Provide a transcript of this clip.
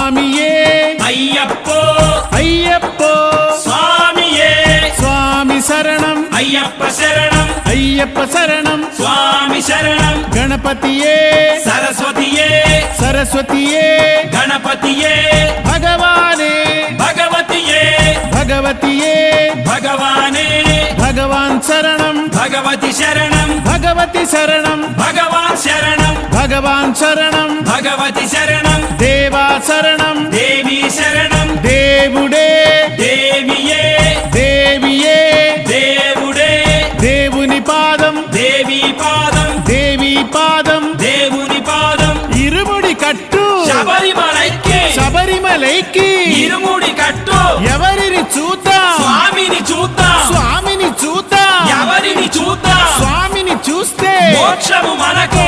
స్వామియే అయ్యప్పో అయ్యప్పో స్వామియే స్వామి శరణం అయ్యప్ప శరణం అయ్యప్ప శరణం స్వామి శరణం గణపతియే సరస్వతియే సరస్వతియే గణపతియే భగవానే భగవతియే భగవతియే భగవానే భగవాన్ శరణం భగవతి శరణం భగవతి శరణం భగవాన్ శరణం భగవాన్ శరణం భగవతి శరణం దేవా శరణం దేవి శరణం దేవుడే దేవియే దేవియే దేవుడే దేవుని పాదం దేవి పాదం దేవి పాదం దేవుని పాదం ఇరుముడి కట్టు శబరిమలైకి శబరిమలైకి ఇరుముడి కట్టు ఎవరిని చూద్దాం స్వామిని చూద్దాం స్వామిని చూద్దాం ఎవరిని చూద్దాం స్వామిని చూస్తే మోక్షము మనకు